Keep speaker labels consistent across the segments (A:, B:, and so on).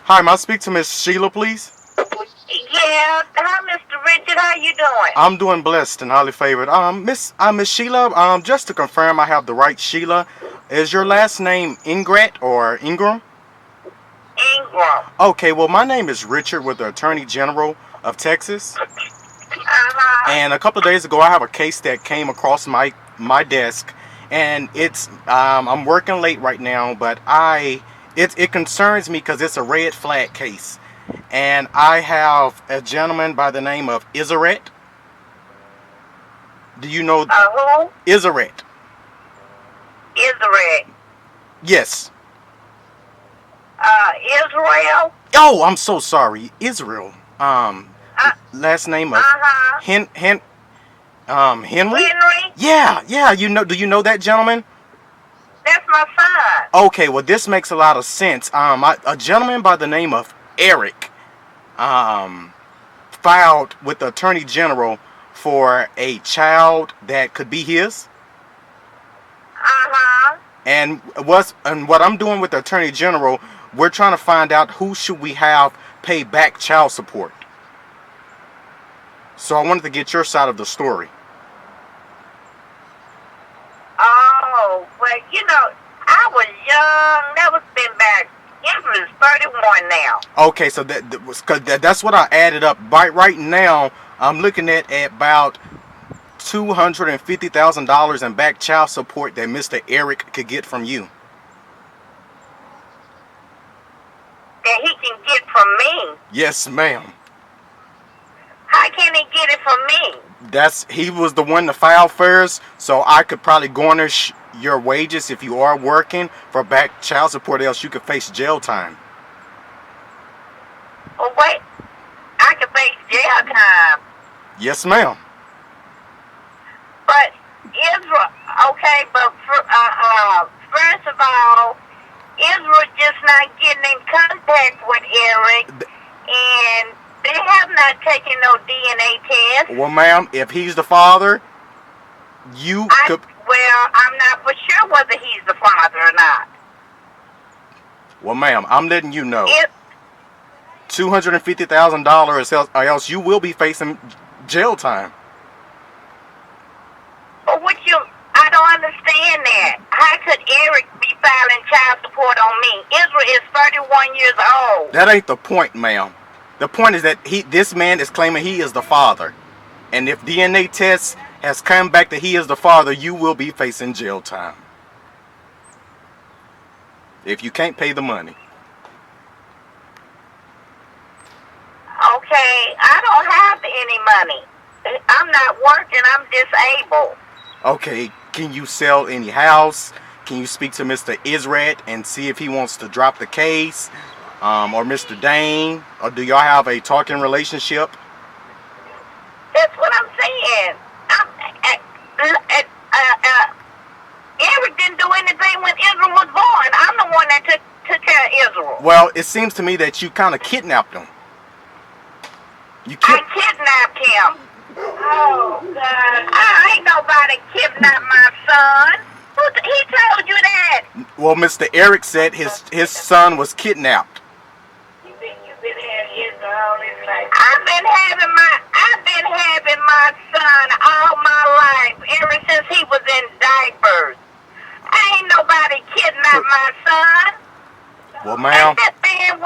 A: Hi, may I speak to Miss Sheila, please?
B: Yeah, hi, Mr. Richard. How you doing?
A: I'm doing blessed and highly favored. Miss Sheila. Just to confirm, I have the right Sheila. Is your last name Ingrat or Ingram?
B: Ingram.
A: Okay. Well, my name is Richard with the Attorney General of Texas.
B: Uh-huh.
A: And a couple of days ago, I have a case that came across my desk, and it's I'm working late right now, but it concerns me because it's a red flag case, and I have a gentleman by the name of Iseret. Do you know
B: Who?
A: Iseret?
B: Israel.
A: Yes.
B: Israel?
A: Oh, I'm so sorry, Israel.
B: Uh,
A: Last name of
B: uh-huh.
A: Henry.
B: Henry?
A: Yeah. You know? Do you know that gentleman?
B: That's my son.
A: Okay, well, this makes a lot of sense. A gentleman by the name of Eric, filed with the Attorney General for a child that could be his.
B: Uh-huh.
A: And what I'm doing with the Attorney General, we're trying to find out who should we have pay back child support. So I wanted to get your side of the story.
B: Oh, well, I was young. That was been back. Israel's 31 now.
A: Okay, so that's what I added up. Right now, I'm looking at about $250,000 in back child support that Mr. Eric could get from you.
B: That he can get from me.
A: Yes, ma'am.
B: How can he get it from me?
A: He was the one to file first, so I could probably garnish your wages if you are working for back child support, else you could face jail time.
B: Well, wait. I can face jail time.
A: Yes, ma'am.
B: But Israel, okay, but first of all, Israel just not getting in contact with Eric, and they have not taken no DNA test.
A: Well, ma'am, if he's the father, you could...
B: Well, I'm not for sure whether he's the father or not.
A: Well, ma'am, I'm letting you know.
B: If,
A: $250,000 or else you will be facing jail time.
B: but I don't understand that. How could Eric be filing child support on me? Israel is 31 years old.
A: That ain't the point, ma'am. The point is that this man is claiming he is the father. And if DNA tests has come back that he is the father, you will be facing jail time. If you can't pay the money.
B: Okay, I don't have any money. I'm not working. I'm disabled.
A: Okay, can you sell any house? Can you speak to Mr. Israt and see if he wants to drop the case? Or Mr. Dane? Or do y'all have a talking relationship?
B: That's what I'm saying. Eric didn't do anything when Israel was born. I'm the one that took care of Israel.
A: Well, it seems to me that you kind of kidnapped him.
B: I kidnapped him. Oh, God. Ain't nobody kidnapped my son. He told you that.
A: Well, Mr. Eric said his son was kidnapped.
B: You've been having Israel all his life. I've been having my son all my life, ever since he was in diapers. Ain't nobody kidnapped my son.
A: Well, ma'am.
B: And that man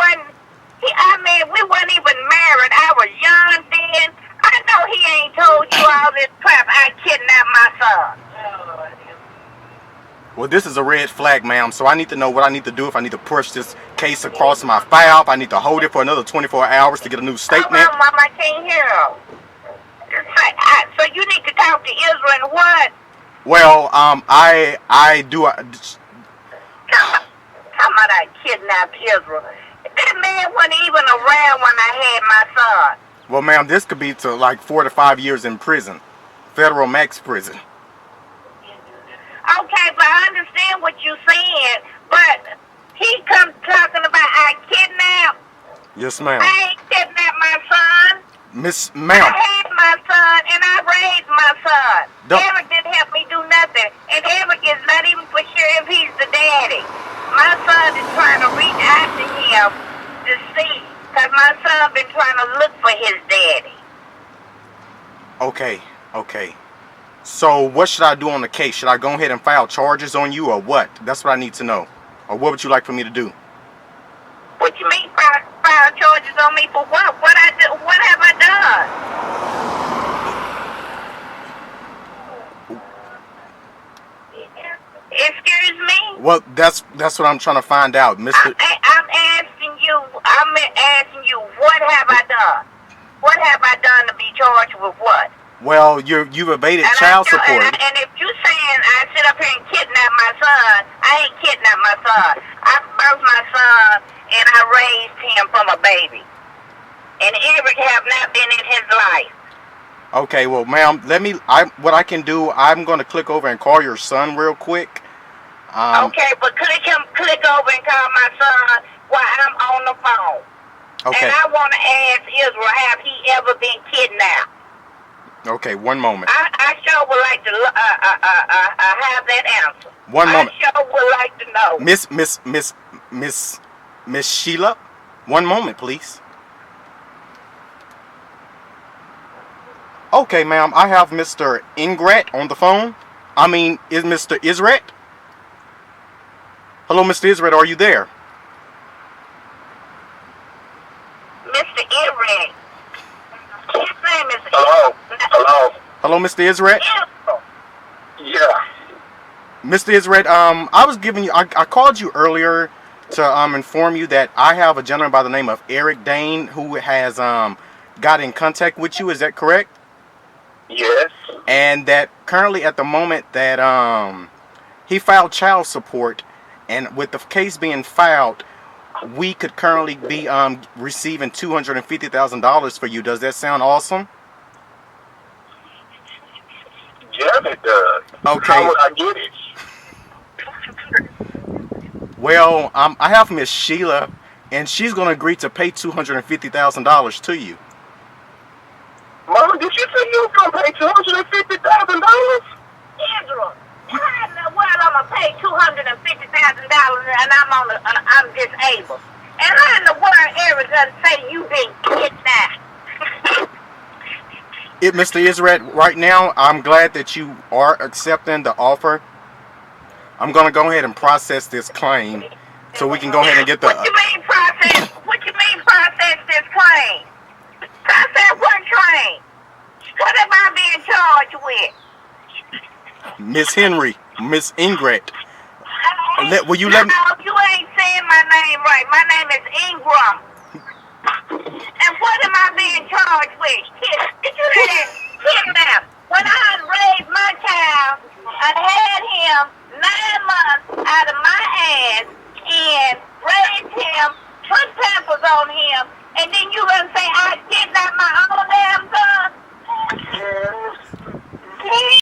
B: we wasn't even married. I was young then. I know he ain't told you all this crap. I kidnapped my son.
A: Well, this is a red flag, ma'am, so I need to know what I need to do if I need to push this case across my file. If I need to hold it for another 24 hours to get a new statement.
B: Oh, Mom, I can't hear him. So you need to talk to Israel and what?
A: Well, I do...
B: How about I kidnapped Israel? That man wasn't even around when I had my son.
A: Well, ma'am, this could be to like 4 to 5 years in prison. Federal max prison.
B: Okay, but I understand what you're saying, but he comes talking about I kidnapped.
A: Yes, ma'am.
B: I ain't kidnapped my son.
A: Ma'am.
B: I had my son, and I raised my son. Eric didn't help me do nothing, and Eric is not even for sure if he's the daddy. My son is trying to reach out to him to Because my son been trying to look for his daddy.
A: Okay. So what should I do on the case? Should I go ahead and file charges on you or what? That's what I need to know. Or what would you like for me to do?
B: What you mean file charges on me for what? What have I done? Excuse me?
A: Well, that's what I'm trying to find out, Mr.
B: I'm asking you, what have I done? What have I done to be charged with what?
A: Well, you've evaded child support.
B: And if you saying I sit up here and kidnap my son, I ain't kidnap my son. I birthed my son and I raised him from a baby. And Eric have not been in his life.
A: Okay, well, ma'am, what I can do, I'm going to click over and call your son real quick.
B: Okay, but click over and call my son while I'm on the phone.
A: Okay.
B: And I want to ask Israel, have he ever been kidnapped?
A: Okay, one moment.
B: I sure would like to have that answer.
A: One moment.
B: I sure would like to know.
A: Miss Sheila, one moment, please. Okay, ma'am, I have Mr. Ingrat on the phone. I mean, is Mr. Isret? Hello, Mr. Isret, are you there?
B: Mr. Iraq. His name is
A: Hello, Mr. Isret?
C: Yeah.
A: Mr. Isret, I was giving you, I called you earlier to inform you that I have a gentleman by the name of Eric Dane who has got in contact with you. Is that correct?
C: Yes.
A: And that currently at the moment that he filed child support, and with the case being filed, we could currently be receiving $250,000 for you. Does that sound awesome?
C: Yeah, it does.
A: Okay.
C: How would I get it?
A: Well, I have Miss Sheila, and she's going to agree to pay $250,000 to you.
C: Mama, did you say you was going to pay $250,000?
B: Israel. How in the world I'm gonna pay $250,000 and I'm disabled? And how in the world Eric gonna say you been kidnapped?
A: Mr. Isret, right now, I'm glad that you are accepting the offer. I'm going to go ahead and process this claim so we can go ahead and get the...
B: What you mean process? What you mean process this claim? Process what claim? What am I being charged with?
A: Miss Henry, Miss Ingrat. Will you
B: no,
A: let me...
B: you ain't saying my name right. My name is Ingram. And what am I being charged with? Did you hear that? Kidnap. When I raised my child, I had him 9 months out of my ass and raised him, put pampers on him, and then you gonna say I